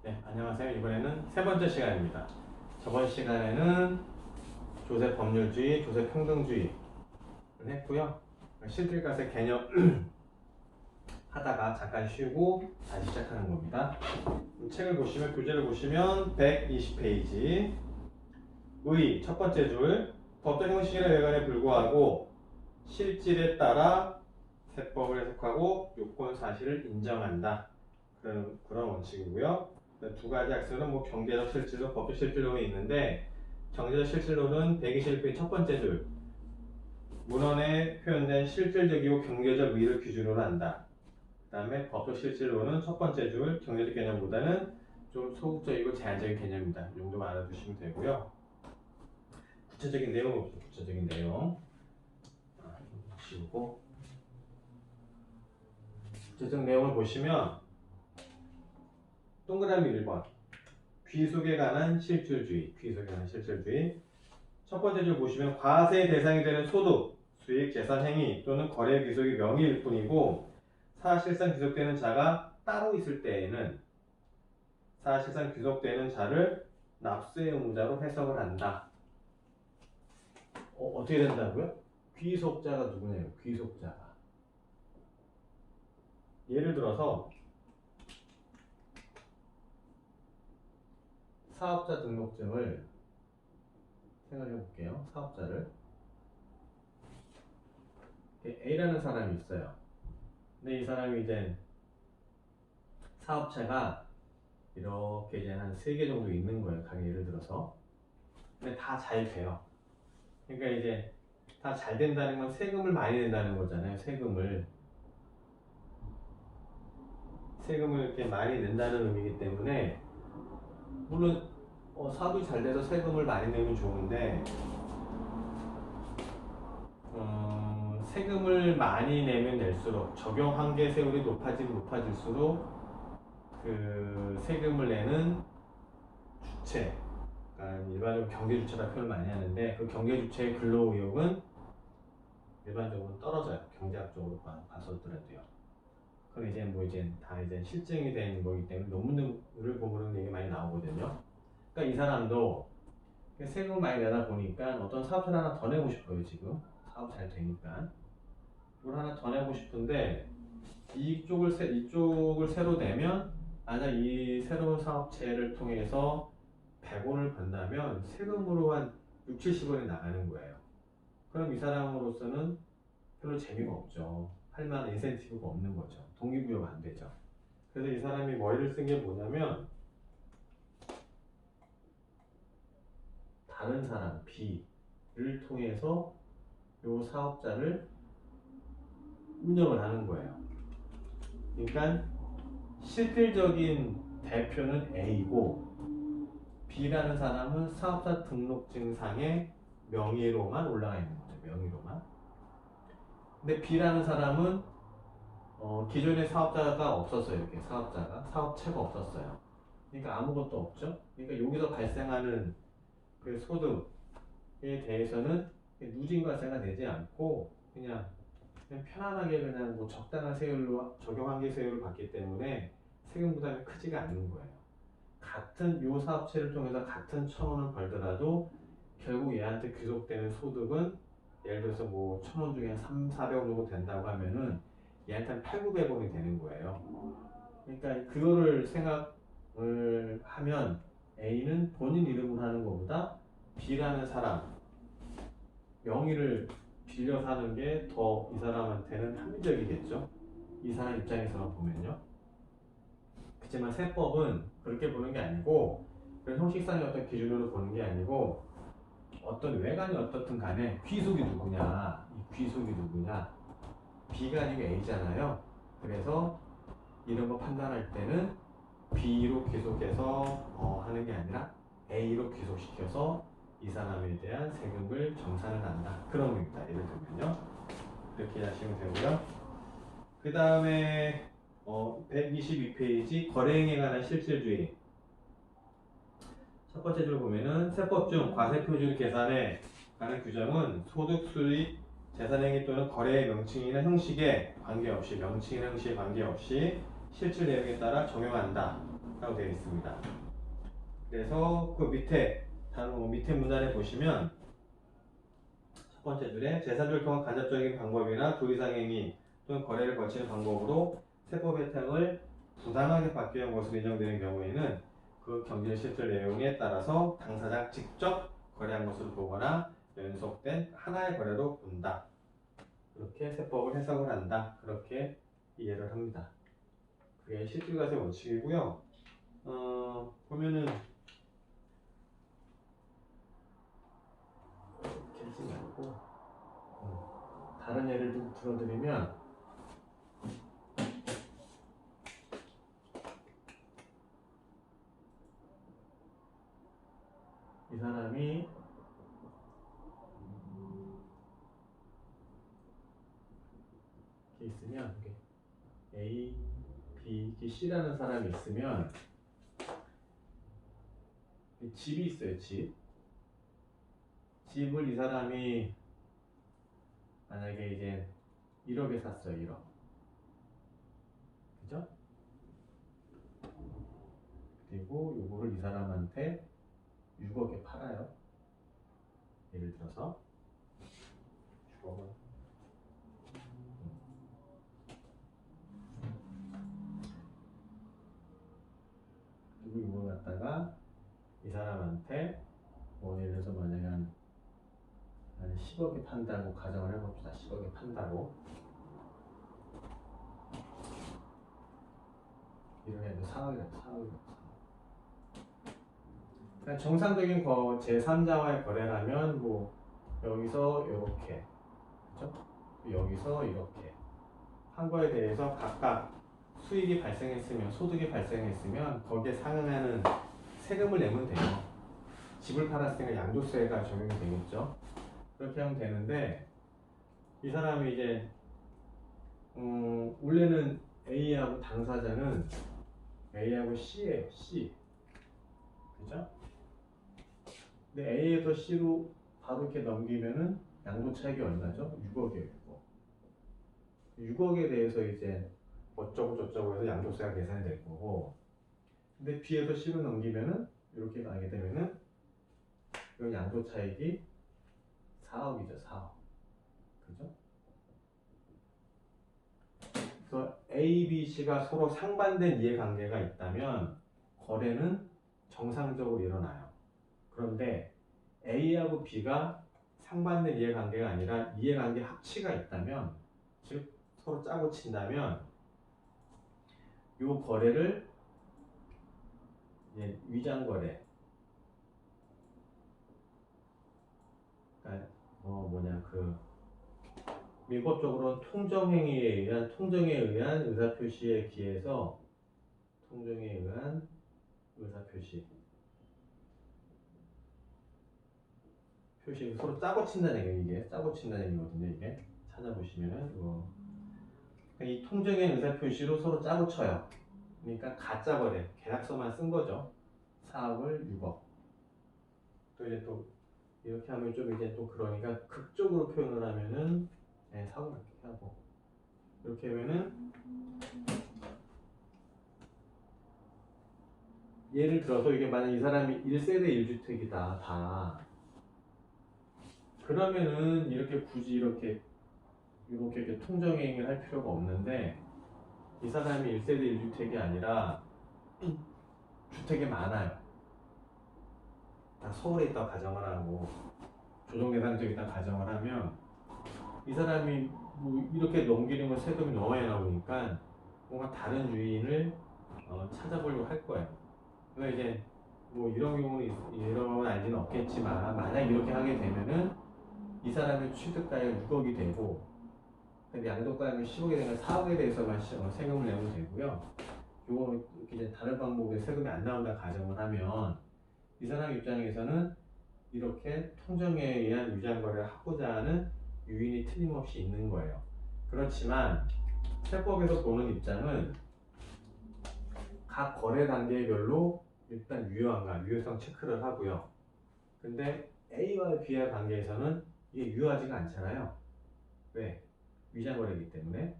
네, 안녕하세요. 이번에는 세 번째 시간입니다. 저번 시간에는 조세 법률주의, 조세 평등주의를 했고요. 실질과세 개념 하다가 잠깐 쉬고 다시 시작하는 겁니다. 책을 보시면, 교재를 보시면 120페이지 의 첫 번째 줄, 법적 형식이나 외관에 불구하고 실질에 따라 세법을 해석하고 요건 사실을 인정한다. 그런 원칙이고요. 두 가지 학설은 경제적 실질론, 법적 실질론이 있는데, 경제적 실질론은 121페이지 첫 번째 줄, 문헌에 표현된 실질적이고 경제적 의의를 기준으로 한다. 그 다음에 법적 실질론은 첫 번째 줄, 경제적 개념보다는 좀 소극적이고 제한적인 개념입니다. 이 정도만 알아두시면 되고요. 구체적인 내용은 없죠. 구체적인 내용 지우고, 구체적 내용을 보시면 동그라미 1번, 귀속에 관한 실질주의, 귀속에 관한 실질주의. 첫 번째 줄 보시면 과세의 대상이 되는 소득, 수익, 재산, 행위 또는 거래 귀속이 명의일 뿐이고 사실상 귀속되는 자가 따로 있을 때에는 사실상 귀속되는 자를 납세의 의무자로 해석을 한다. 어떻게 된다고요? 귀속자가 누구냐요? 귀속자가. 예를 들어서 사업자 등록증을 생각해 볼게요. 사업자를 A라는 사람이 있어요. 근데 이 사람이 이제 사업체가 이렇게 이제 한 3개 정도 있는 거예요. 가게 예를 들어서. 근데 다 잘 돼요. 그러니까 이제 다 잘 된다는 건 세금을 많이 낸다는 거잖아요. 세금을 이렇게 많이 낸다는 의미이기 때문에, 물론 사업이 잘 돼서 세금을 많이 내면 좋은데, 세금을 많이 내면 낼수록 적용 한계 세율이 높아질수록 그 세금을 내는 주체, 그러니까 일반적으로 경제 주체라 표현을 많이 하는데, 그 경제 주체의 근로 의욕은 일반적으로 떨어져요. 경제학적으로 봐서더라도요. 그건 이제 다 실증이 된 거기 때문에 논문을 보면 되게 많이 나오거든요. 그러니까 이 사람도 세금을 많이 내다 보니까 어떤 사업을 하나 더 내고 싶어요. 지금 사업 잘 되니까 이걸 하나 더 내고 싶은데, 이쪽을 새로 내면 만약 이 새로운 사업체를 통해서 100원을 번다면 세금으로 한 6, 70원이 나가는 거예요. 그럼 이 사람으로서는 별로 재미가 없죠. 할 만한 인센티브가 없는 거죠. 동기부여가 안 되죠. 그래서 이 사람이 머리를 쓴 게 뭐냐면, 다른 사람 B를 통해서 이 사업자를 운영을 하는 거예요. 그러니까 실질적인 대표는 A고 B라는 사람은 사업자 등록증상에 명의로만 올라가 있는 거죠. 명의로만. 근데 B라는 사람은 기존에 사업자가 없었어요. 이렇게 사업체가 없었어요. 그러니까 아무것도 없죠. 그러니까 여기서 발생하는 그 소득에 대해서는 누진과세가 되지 않고 그냥 편안하게 그냥 적당한 세율로 적용 한계 세율을 받기 때문에 세금 부담이 크지가 않는 거예요. 같은 요 사업체를 통해서 같은 1,000원을 벌더라도 결국 얘한테 귀속되는 소득은 예를 들어서 1,000원 중에 3, 400원 정도 된다고 하면은 얘한테 한 8, 900원이 되는 거예요. 그러니까 그거를 생각을 하면 A는 본인 이름으로 하는 것보다 B라는 사람 명의를 빌려 사는 게 더 이 사람한테는 합리적이겠죠. 이 사람 입장에서만 보면요. 그렇지만 세법은 그렇게 보는 게 아니고, 그런 형식상의 어떤 기준으로 보는 게 아니고, 어떤 외관이 어떻든 간에 귀속이 누구냐, 이 귀속이 누구냐, B가 아니고 A잖아요. 그래서 이런 거 판단할 때는 B로 귀속해서 하는 게 아니라 A로 귀속시켜서 이 사람에 대한 세금을 정산을 한다. 그런 겁니다. 예를 들면요. 그렇게 하시면 되고요. 그 다음에 122페이지 거래행위에 관한 실질주의. 첫 번째 줄 보면은 세법 중 과세표준 계산에 관한 규정은 소득, 수익, 재산행위 또는 거래의 명칭이나 형식에 관계없이 실질 내용에 따라 적용한다. 라고 되어 있습니다. 그래서 그 밑에 문단에 보시면 첫 번째 줄에 제3자를 통한 간접적인 방법이나 도의상 행위 또는 거래를 거치는 방법으로 세법 혜택을 부당하게 받기 위한 것으로 인정되는 경우에는 그 경질 실질 내용에 따라서 당사자가 직접 거래한 것으로 보거나 연속된 하나의 거래로 본다. 그렇게 세법을 해석을 한다. 그렇게 이해를 합니다. 그게 실질과세 원칙이고요. 보면은 이렇게 하지 말고 다른 예를 좀 들어드리면 이 사람이 이렇게 있으면 A, B, C라는 사람이 있으면 집이 있어요. 집을 이 사람이 만약에 이제 1억에 샀어요. 1억. 그죠? 그리고 요거를 이 사람한테 6억에 팔아요. 예를 들어서 6억을. 그리고 이걸 갖다가 이 사람한테 뭐 예를 들어서 만약에 한 10억에 판다고 가정을 해봅시다. 10억에 판다고. 이런 애도 4억이라고 4억이라고. 그러니까 정상적인 제3자와의 거래라면 뭐 여기서 이렇게, 그죠? 여기서 이렇게 한 거에 대해서 각각 수익이 발생했으면, 소득이 발생했으면 거기에 상응하는 세금을 내면 돼요. 집을 팔았으니까 양도세가 적용이 되겠죠. 그렇게 하면 되는데 이 사람이 이제 원래는 A하고 당사자는 A하고 C예요. C. 그죠? 근데 A에서 C로 바로 이렇게 넘기면은 양도 차익이 얼마죠? 6억이에요. 6억에 대해서 이제 어쩌고 저쩌고 해서 양도세가 계산이 될 거고, 근데 B에서 C로 넘기면은 이렇게 가게 되면은 이 양도 차익이 4억이죠. 4억. 그죠? 그래서 A, B, C가 서로 상반된 이해관계가 있다면 거래는 정상적으로 일어나요. 그런데 A하고 B가 상반된 이해관계가 아니라 이해관계 합치가 있다면, 즉 서로 짜고 친다면 이 거래를 이제 위장거래, 그러니까 민법적으로는 통정에 의한 의사표시에 기해서 통정에 의한 의사표시 서로 짜고 친다는 얘기예요. 이게 짜고 친다는 얘기거든요. 이게 찾아보시면은 이 통정의 의사표시로 서로 짜고 쳐요. 그러니까 가짜 거래, 계약서만 쓴 거죠. 4억을 6억. 또 이제 또 이렇게 하면 좀 이제 또 그러니까 극적으로 표현을 하면은 4억 이렇게 하고 이렇게 하면은 예를 들어서 이게 만약 이 사람이 1세대 1주택이다 다 그러면은 이렇게 굳이 이렇게 통정행위를 할 필요가 없는데 이 사람이 1세대 1주택이 아니라 주택이 많아요. 다 서울에 있다 가정을 하고 조정대상지에 있다 가정을 하면 이 사람이 뭐 이렇게 넘기는 건 세금이 너무 많이 나오니까 뭔가 다른 유인을 찾아보려고 할 거예요. 그러니까 이제 뭐 이런 경우는 일어날지는 없겠지만 만약 이렇게 하게 되면은 이 사람의 취득가액 6억이 되고 근데 양도가액이 10억이 되면 4억에 대해서만 세금을 내면 되고요. 요거 이제 다른 방법으로 세금이 안 나온다 가정을 하면 이 사람 입장에서는 이렇게 통정에 의한 위장거래를 하고자 하는 유인이 틀림없이 있는 거예요. 그렇지만 세법에서 보는 입장은 각 거래 단계별로 일단 유효성 체크를 하고요. 근데 A와 B의 관계에서는 이게 유효하지가 않잖아요. 왜? 위장거래이기 때문에.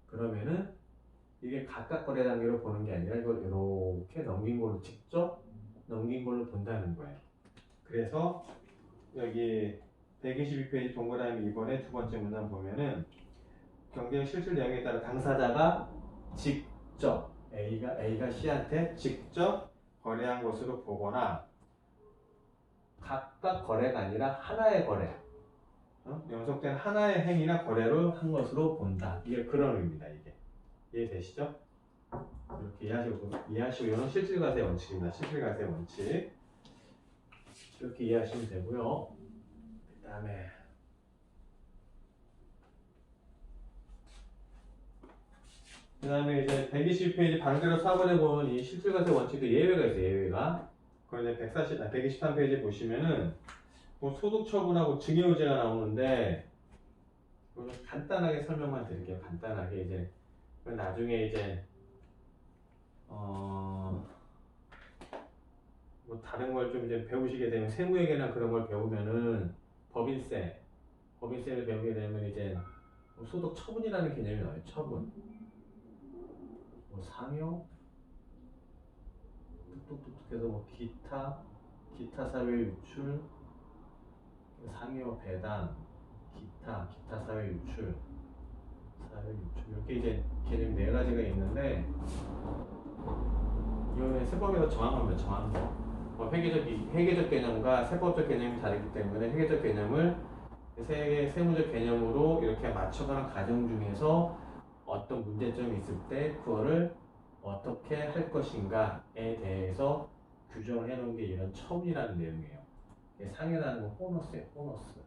그러면은 이게 각각 거래 단계로 보는 게 아니라 이걸 이렇게 넘긴 걸로 직접 넘긴 걸로 본다는 거예요. 그래서 여기 122페이지 동그라미 2번의 두 번째 문단 보면은 경쟁 실질 내용에 따라 당사자가 직접 A가 C한테 직접 거래한 것으로 보거나 각각 거래가 아니라 하나의 거래, 연속된 하나의 행위나 거래를 한 것으로 본다. 이게 그런 의미입니다. 이게 이해되시죠? 이렇게 이해하시고 이건 실질과세 원칙입니다. 실질과세 원칙 이렇게 이해하시면 되고요. 그 다음에 이제 120페이지 반대로 사번에 보면 이 실질과세 원칙도 예외가 있어요. 예외가. 그걸 이제 123페이지 보시면은 뭐 소득 처분하고 증여유죄가 나오는데 이거는 간단하게 설명만 드릴게요. 간단하게 이제 나중에 이제 뭐 다른 걸 좀 이제 배우시게 되면 세무회계나 그런 걸 배우면은 법인세를 배우게 되면 이제 뭐 소득 처분이라는 개념이 나와요. 처분. 뭐 상여, 뚝뚝뚝뚝해서 뭐 기타 사회 유출, 상여 배당, 기타 사회 유출 이렇게 이제 개념 네 가지가 있는데 이거는 세법에서 정한 거. 회계적 개념과 세법적 개념이 다르기 때문에 회계적 개념을 세무적 개념으로 이렇게 맞춰가는 과정 중에서 어떤 문제점이 있을 때 그거를 어떻게 할 것인가에 대해서 규정을 해놓은 게 이런 처분이라는 내용이에요. 상해라는 건 보너스예요. 보너스.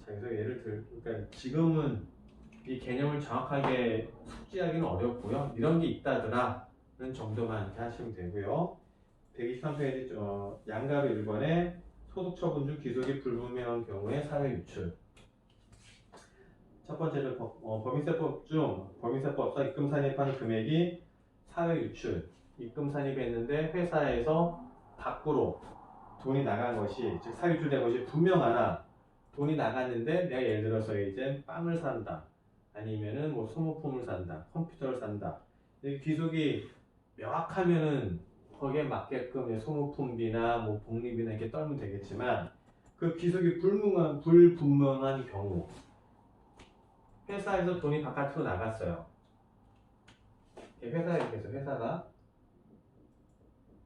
자, 그래서 그러니까 지금은 이 개념을 정확하게 숙지하기는 어렵고요. 이런 게 있다더라는 정도만 이렇게 하시면 되고요. 123페이지 양가로 1번에 소득처분 중 귀속이 불분명한 경우에 사회 유출. 첫 번째는 법인세법 중 법인세법상 입금 산입한 금액이 사회 유출, 입금 산입했는데 회사에서 밖으로 돈이 나간 것이, 즉 사회 유출된 것이 분명하나 돈이 나갔는데 내가 예를 들어서 이제 빵을 산다, 아니면은 뭐 소모품을 산다, 컴퓨터를 산다. 귀속이 명확하면은 거기에 맞게끔 소모품비나 뭐 복리비나 이렇게 떨면 되겠지만 그 귀속이 불분명한 경우. 회사에서 돈이 바깥으로 나갔어요. 회사가 이렇게 해서 회사가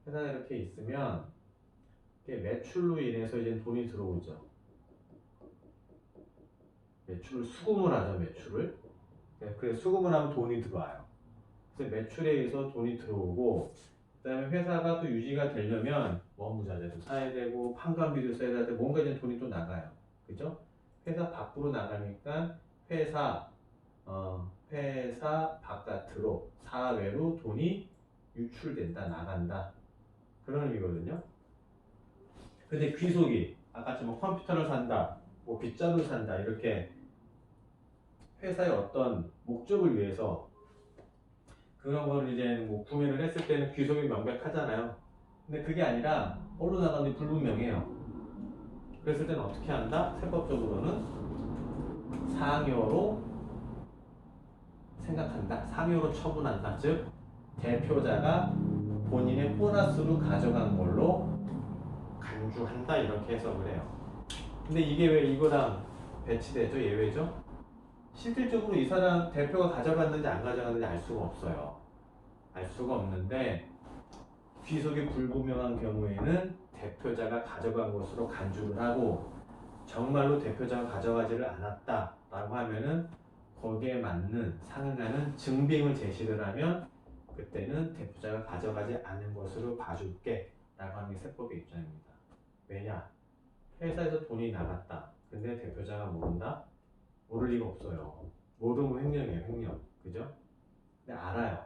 이렇게 있으면 매출로 인해서 이제 돈이 들어오죠. 매출을 수금을 하죠. 매출을. 그래서 수금을 하면 돈이 들어와요. 그래서 매출에 의해서 돈이 들어오고, 그 다음에 회사가 또 유지가 되려면 원무자재도 사야 되고 판관비도 써야 되고 뭔가 이제 돈이 또 나가요. 그죠? 회사 밖으로 나가니까 회사 바깥으로 사외로 돈이 유출된다, 나간다, 그런 의미거든요. 근데 귀속이 아까처럼 컴퓨터를 산다, 뭐 빗자루를 산다, 이렇게 회사의 어떤 목적을 위해서 그런 거를 이제 뭐 구매를 했을 때는 귀속이 명백하잖아요. 근데 그게 아니라 어디로 나가는지 불분명해요. 그랬을 때는 어떻게 한다? 세법적으로는 상여로 생각한다. 상여로 처분한다. 즉 대표자가 본인의 보너스로 가져간 걸로 간주한다. 이렇게 해석을 해요. 근데 이게 왜 이거랑 배치되죠? 예외죠? 실질적으로 이 사람 대표가 가져갔는지 안 가져갔는지 알 수가 없어요. 알 수가 없는데 귀속이 불분명한 경우에는 대표자가 가져간 것으로 간주를 하고, 정말로 대표자가 가져가지를 않았다라고 하면은 거기에 맞는 상응하는 증빙을 제시를 하면 그때는 대표자가 가져가지 않은 것으로 봐줄게 라고 하는 게 세법의 입장입니다. 왜냐? 회사에서 돈이 나갔다. 근데 대표자가 모른다? 모를 리가 없어요. 모르면 횡령이에요. 횡령. 그죠? 근데 알아요.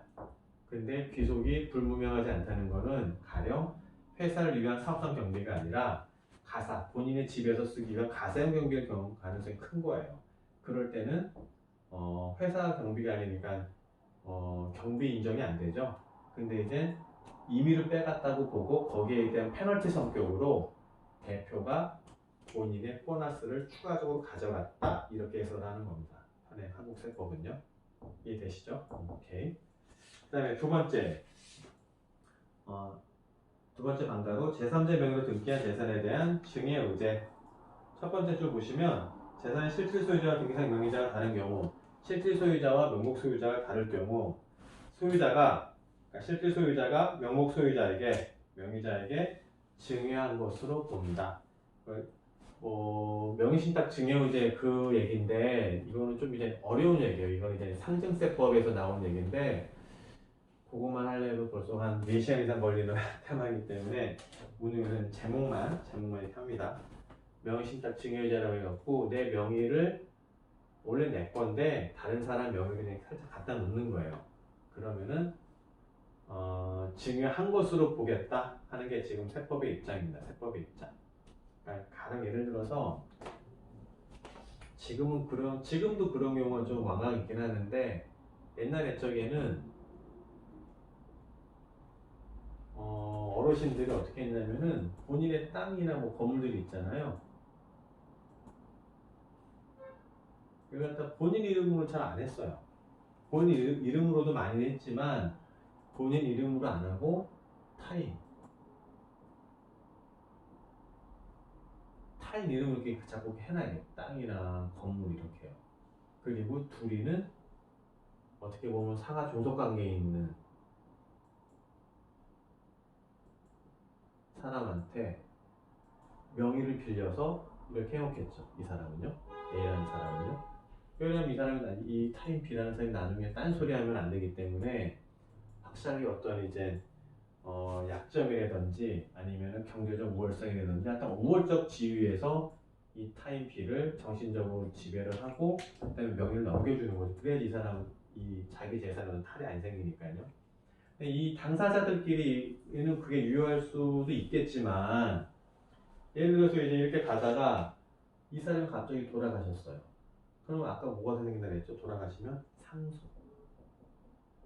근데 귀속이 불분명하지 않다는 것은 가령 회사를 위한 사업상 경비가 아니라 가사, 본인의 집에서 쓰기 위한 가사용 경비일 가능성이 큰 거예요. 그럴 때는 회사 경비가 아니니까 경비 인정이 안 되죠. 근데 이제 임의로 빼갔다고 보고 거기에 대한 페널티 성격으로 대표가 본인의 보너스를 추가적으로 가져갔다, 이렇게 해석을 하는 겁니다. 네, 한국 세법은요. 이해되시죠? 오케이. 그 다음에 두 번째 방가로 제3자 명의로 등기한 재산에 대한 증의 의제. 첫 번째 줄 보시면 재산의 실질 소유자와 등기상 명의자가 다른 경우, 실질 소유자와 명목 소유자가 다를 경우 소유자가 그러니까 실질 소유자가 명목 소유자에게 명의자에게 증여한 것으로 본다. 명의신탁 증여의제 그 얘기인데 이거는 좀 이제 어려운 얘기예요. 이건 이제 상증세법에서 나온 얘기인데 그것만 하려면 벌써 한 4시간 이상 걸리는 테마이기 때문에 오늘은 제목만 이렇게 합니다. 명의신탁 증여의제라고 해갖고 내 명의를 원래 내 건데 다른 사람 명의를 그냥 살짝 갖다 놓는 거예요. 그러면은 증여한 것으로 보겠다 하는 게 지금 세법의 입장입니다. 세법의 입장. 그러니까 가령 예를 들어서 지금도 그런 경우가 좀 왕왕 있긴 하는데 옛날 옛적에는 어르신들이 어떻게 했냐면은 본인의 땅이나 뭐 건물들이 있잖아요. 이걸 갖다 본인 이름으로 잘 안 했어요. 본인 이름으로도 많이 했지만 본인 이름으로 안 하고 타인 이름을 이렇게 자꾸 해놔요. 땅이나 건물 이렇게요. 그리고 둘이는 어떻게 보면 상하 종속 관계에 있는 사람한테 명의를 빌려서 이렇게 해놓겠죠. 이 사람은요, A라는 사람은요. 왜냐면 이 사람은 이 타인 B라는 사람이 나중에 딴소리 하면 안 되기 때문에 확실하게 어떤 이제 약점이라든지 아니면 경제적 우월성이라든지 약간 우월적 지위에서 이 타인 B를 정신적으로 지배를 하고 그다음에 명의를 넘겨주는 거죠. 그래야지 이 사람은 이 자기 재산은 탈이 안 생기니까요. 이 당사자들끼리는 그게 유효할 수도 있겠지만 예를 들어서 이제 이렇게 가다가 이 사람이 갑자기 돌아가셨어요. 그러면 아까 뭐가 생긴다고 했죠? 돌아가시면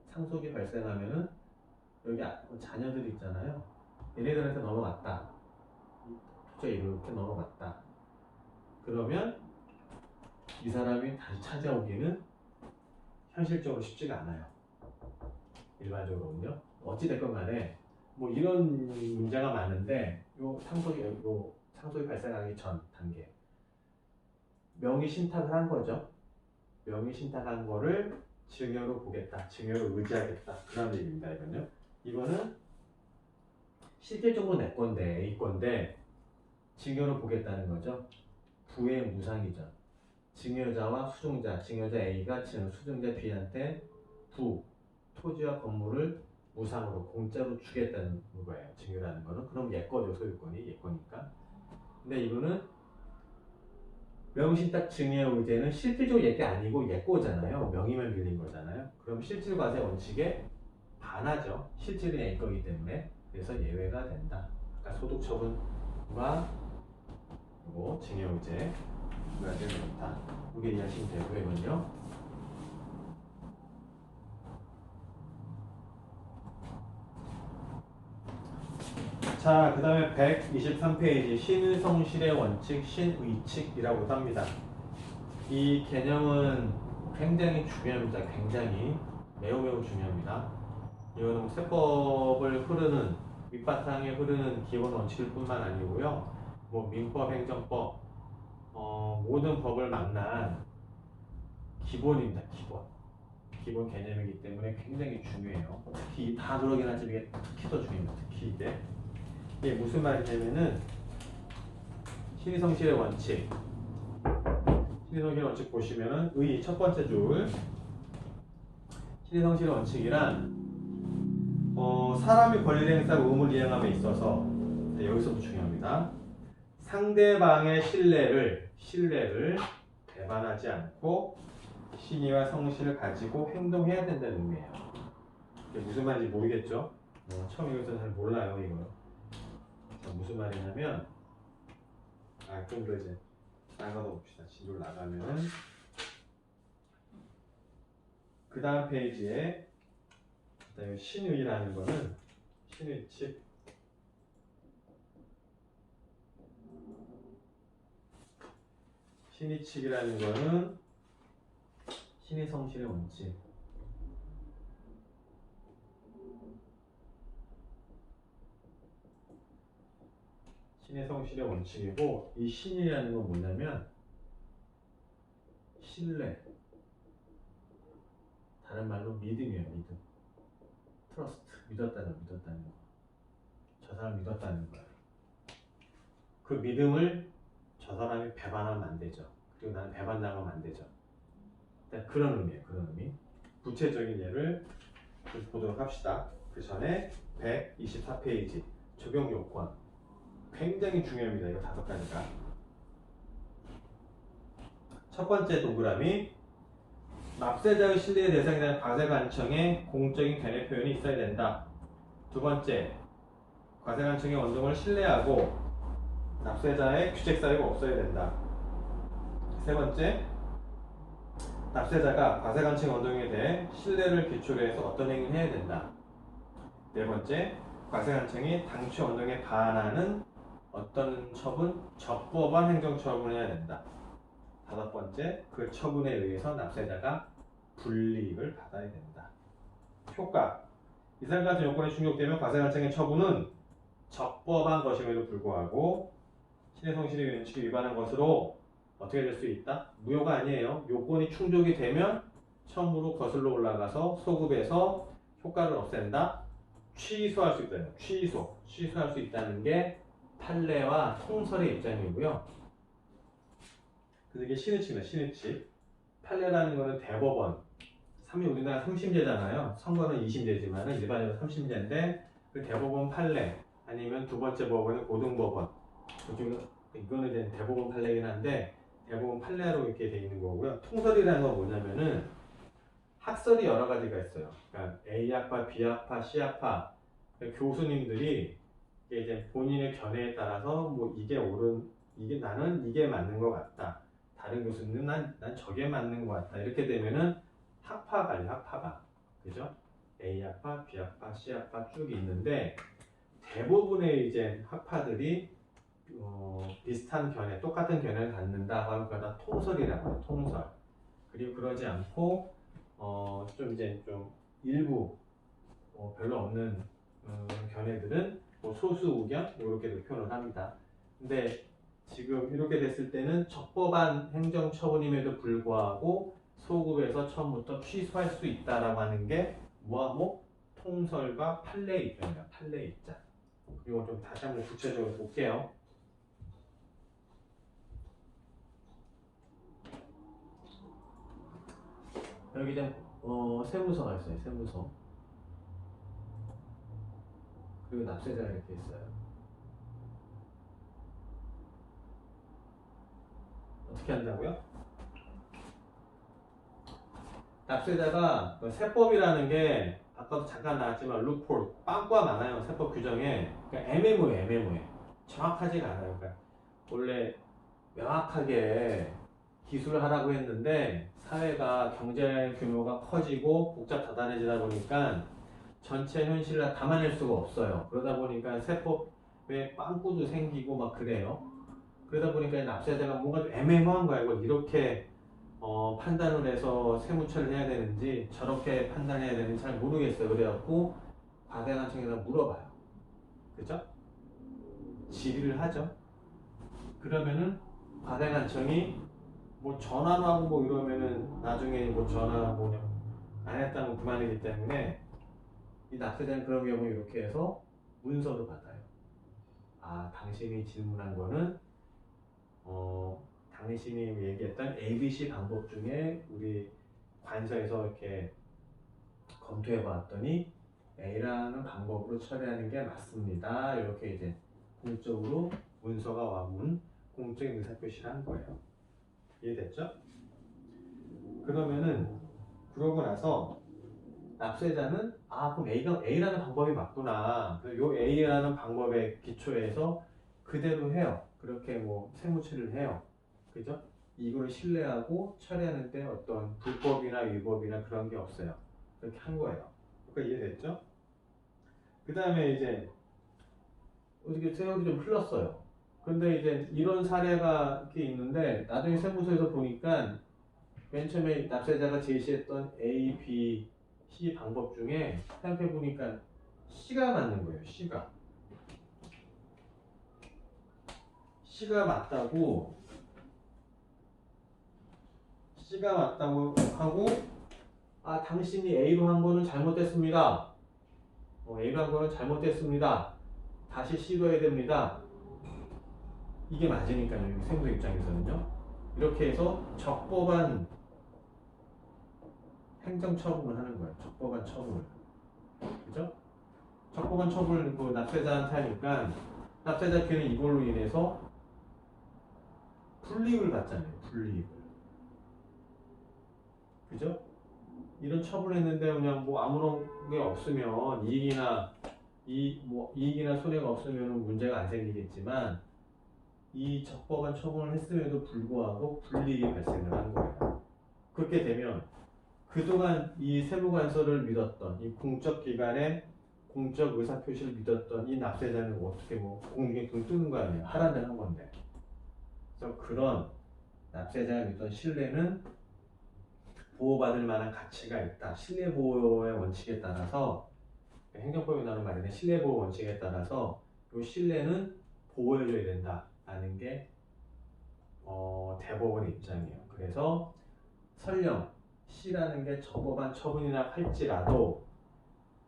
상속이 발생하면은 여기 자녀들 있잖아요. 얘네들한테 넘어갔다. 도저히 이렇게 넘어갔다. 그러면 이 사람이 다시 찾아오기는 현실적으로 쉽지가 않아요. 일반적으로는요. 어찌됐건 간에 뭐 이런 문제가 많은데 요 상속이 발생하기 전 단계 명의 신탁을 한 거죠. 명의 신탁한 거를 증여로 보겠다. 증여로 의지하겠다. 그런 얘기입니다. 이거는 실질적으로 내 건데 A 건데 증여로 보겠다는 거죠. 부의 무상이죠. 증여자와 수증자, 증여자 A가 수증자 B한테 토지와 건물을 무상으로 공짜로 주겠다는 거예요. 증여라는 거는. 그럼 얘거죠. 소유권이 얘거니까. 근데 이거는 명의신탁 증여 의제는 실질적으로 얘게 아니고 얘거잖아요. 명의만 빌린 거잖아요. 그럼 실질과세 원칙에 반하죠. 실질은 얘 거기 때문에. 그래서 예외가 된다. 그러니까 소득처분과 그리고 증여 의제 가 되겠다. 이게 이해하시면 되고요. 이건요. 자, 그 다음에 123페이지 신의성실의 원칙, 신의칙이라고 합니다. 이 개념은 굉장히 중요합니다. 굉장히 매우 중요합니다. 이거는 세법을 흐르는 밑바탕에 흐르는 기본 원칙일 뿐만 아니고요. 뭐 민법, 행정법 모든 법을 만난 기본입니다. 기본 개념이기 때문에 굉장히 중요해요. 특히 다 그러긴 하지만 이게 특히 더 중요합니다. 특히 이게 무슨 말이냐면은 신의성실의 원칙 보시면은 의 첫 번째 줄 신의성실의 원칙이란 사람이 권리를 행사하고 의무를 이행함에 있어서 여기서도 중요합니다. 상대방의 신뢰를 배반하지 않고 신의와 성실을 가지고 행동해야 된다는 의미예요. 이게 무슨 말인지 모르겠죠? 처음 여기서 잘 몰라요 이거. 무슨 말이냐면 좀 더 이제 나가서 봅시다. 진도를 나가면은 그 다음 페이지에 신의라는 거는 신의칙 신의칙이라는 거는 신의 성실의 원칙. 신의 성실의 원칙이고, 이 신이라는 건 뭐냐면 신뢰, 다른 말로 믿음이에요. 믿음. 트러스트, 믿었다는 거. 저 사람 믿었다는 거야. 그 믿음을 저 사람이 배반하면 안 되죠. 그리고 나는 배반당하면 안 되죠. 그런 의미예요. 그런 의미. 구체적인 예를 보도록 합시다. 그 전에 124페이지 적용 요건. 굉장히 중요합니다. 이거 5가지가. 첫 번째 동그라미, 납세자의 신뢰의 대상이 되는 과세관청에 공적인 견해 표현이 있어야 된다. 두 번째, 과세관청의 원동을 신뢰하고 납세자의 규책 사유가 없어야 된다. 세 번째, 납세자가 과세관청의 원동에 대해 신뢰를 기초로 해서 어떤 행위를 해야 된다. 네 번째, 과세관청이 당초 원동에 반하는 어떤 처분, 적법한 행정처분을 해야 된다. 다섯 번째, 그 처분에 의해서 납세자가 불이익을 받아야 된다. 효과, 이상 같은 요건이 충족되면 과세관청의 처분은 적법한 것임에도 불구하고 신의 성실의 원칙을 위반한 것으로 어떻게 될 수 있다? 무효가 아니에요. 요건이 충족이 되면 처음으로 거슬러 올라가서 소급해서 효과를 없앤다. 취소할 수 있다는 거예요. 취소할 수 있다는 게 판례와 통설의 입장이고요. 그래서 이게 신의칙입니다. 신의칙. 판례라는 거는 대법원. 우리나라 3심제잖아요. 선거는 2심제지만 일반적으로 3심제인데 그 대법원 판례 아니면 두 번째 법원은 고등법원. 이거는 이제 대법원 판례긴 한데 대법원 판례로 이렇게 돼 있는 거고요. 통설이라는 건 뭐냐면은 학설이 여러 가지가 있어요. 그러니까 A학파, B학파, C학파 교수님들이 이제 본인의 견해에 따라서 뭐 이게 나는 이게 맞는 것 같다. 다른 교수님은 난 저게 맞는 것 같다. 이렇게 되면은 학파가 아니에요. 학파가. 그죠? A학파, B학파, C학파 쭉 있는데 대부분의 이제 학파들이 비슷한 견해, 똑같은 견해를 갖는다 하면 그걸 다 통설이라고 해요. 통설. 그리고 그러지 않고 좀 일부 별로 없는 견해들은 뭐 소수 의견 이렇게 표현을 합니다. 근데 지금 이렇게 됐을 때는 적법한 행정처분임에도 불구하고 소급에서 처음부터 취소할 수 있다라고 하는 게 뭐하고 통설과 판례 입장입니다. 판례 입장. 이거 좀 다시 한번 구체적으로 볼게요. 여기 이제 세무서가 있어요. 세무서. 그리고 납세자가 이렇게 있어요. 어떻게 한다고요? 납세자가 세법이라는 게 아까도 잠깐 나왔지만 루폴, 빵꾸가 많아요. 세법 규정에. 그러니까 애매모호해. 정확하지가 않아요. 그러니까 원래 명확하게 기술을 하라고 했는데 사회가 경제 규모가 커지고 복잡 다단해지다 보니까 전체 현실을 다 담아낼 수가 없어요. 그러다 보니까 세법에 빵꾸도 생기고 막 그래요. 그러다 보니까 납세자가 뭔가 좀 애매모호한 거야. 이걸 이렇게 판단을 해서 세무처리를 해야 되는지 저렇게 판단해야 되는지 잘 모르겠어요. 그래갖고 과세관청에서 물어봐요. 그죠? 질의를 하죠. 그러면은 과세관청이 뭐 전화로 하고 뭐 이러면은 나중에 뭐 전화 뭐냐 안 했다면 그만이기 때문에 이 납세자는 그런 경우에 이렇게 해서 문서로 받아요. 아, 당신이 질문한 거는 당신이 얘기했던 ABC 방법 중에 우리 관서에서 이렇게 검토해 봤더니 A라는 방법으로 처리하는 게 맞습니다. 이렇게 이제 공적으로 문서가 와문 공적인 의사표시를 한 거예요. 이해됐죠? 그러면은 그러고 나서 납세자는 그럼 A라는 방법이 맞구나. 요 A라는 방법에 기초해서 그대로 해요. 그렇게 뭐 세무처리를 해요. 그죠? 이걸 신뢰하고 처리하는데 어떤 불법이나 위법이나 그런 게 없어요. 그렇게 한 거예요. 그러니까 이해됐죠? 그 다음에 이제 어떻게 세월이 좀 흘렀어요. 근데 이제 이런 사례가 이렇게 있는데 나중에 세무서에서 보니까 맨 처음에 납세자가 제시했던 A, B, C 방법 중에 생각해 보니까 C가 맞는 거예요. C가 맞다고 하고, 아, 당신이 A로 한 거는 잘못됐습니다. A로 한 거는 잘못됐습니다. 다시 C로 해야 됩니다. 이게 맞으니까요. 생도 입장에서는요. 이렇게 해서 적법한 행정처분을 하는 거예요. 적법한 처분을. 그죠? 적법한 처분을 그 납세자한테 하니까 납세자 Q는 이걸로 인해서 불이익을 받잖아요. 불이익을. 그죠? 이런 처분을 했는데 그냥 뭐 아무런 게 없으면 이익이나 손해가 없으면 문제가 안 생기겠지만 이 적법한 처분을 했음에도 불구하고 불이익이 발생을 한 거예요. 그렇게 되면 그동안 이 세무관서를 믿었던 이 공적기관의 공적 의사표시를 믿었던 이 납세자는 어떻게 뭐 공중에 등 뜨는 거 아니에요. 하라는 대로 한 건데. 그래서 그런 납세자가 믿던 신뢰는 보호받을 만한 가치가 있다. 신뢰보호의 원칙에 따라서 행정법에 나오는 말인데 신뢰보호 원칙에 따라서 이 신뢰는 보호해줘야 된다라는 게 대법원의 입장이에요. 그래서 설령 C라는 게 적법한 처분이나 할지라도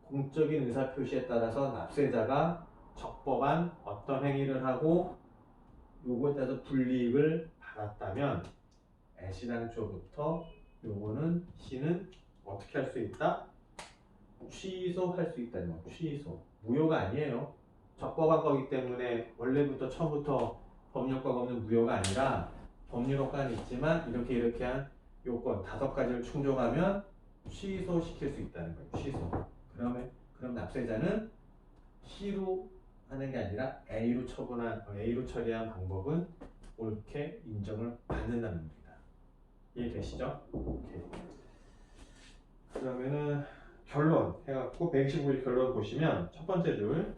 공적인 의사표시에 따라서 납세자가 적법한 어떤 행위를 하고 요거에 따라서 불이익을 받았다면 애시당초부터 요거는 C는 어떻게 할 수 있다? 취소할 수 있다는 거. 취소. 무효가 아니에요. 적법한 거기 때문에 원래부터 처음부터 법률효과가 없는 무효가 아니라 법률효과는 있지만 이렇게 한 요건 5가지를 충족하면 취소시킬 수 있다는 거예요. 취소. 그럼 납세자는 C로 하는 게 아니라 A로 처리한 방법은 옳게 인정을 받는다는 겁니다. 이해되시죠? 오케이. 그러면은 결론 해갖고 125일 결론 보시면 첫 번째 줄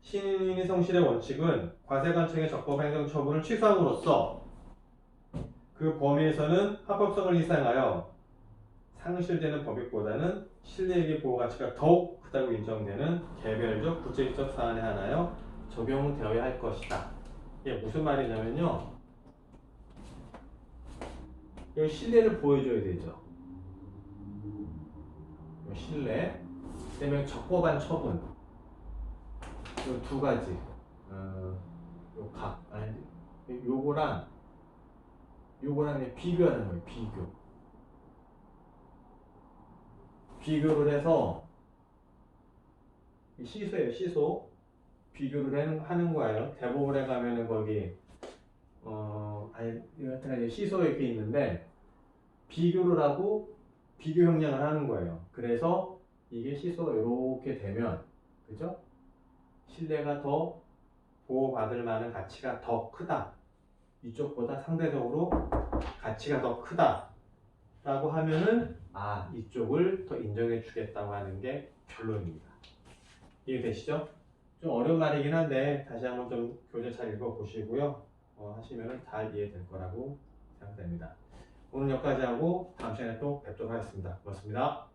신인이 성실의 원칙은 과세관청의 적법 행정처분을 취소함으로써 그 범위에서는 합법성을 이상하여 상실되는 법익보다는 신뢰익의 보호가치가 더욱 크다고 인정되는 개별적 구체적 사안에 한하여 적용되어야 할 것이다. 이게 무슨 말이냐면요. 여기 신뢰를 보여줘야 되죠. 신뢰, 그다음에 적법한 처분. 요 2가지. 요거랑 비교하는 거예요. 비교를 해서 시소예요. 시소. 비교를 하는 거예요. 대법원에 가면은 거기 여하튼 시소 이렇게 있는데 비교를 하고 비교 형량을 하는 거예요. 그래서 이게 시소가 이렇게 되면 그죠? 신뢰가 더 보호받을 만한 가치가 더 크다. 이쪽보다 상대적으로 가치가 더 크다. 라고 하면은 이쪽을 더 인정해 주겠다고 하는 게 결론입니다. 이해되시죠? 좀 어려운 말이긴 한데 다시 한번 좀 교재 잘 읽어보시고요. 하시면은 다 이해될 거라고 생각됩니다. 오늘 여기까지 하고 다음 시간에 또 뵙도록 하겠습니다. 고맙습니다.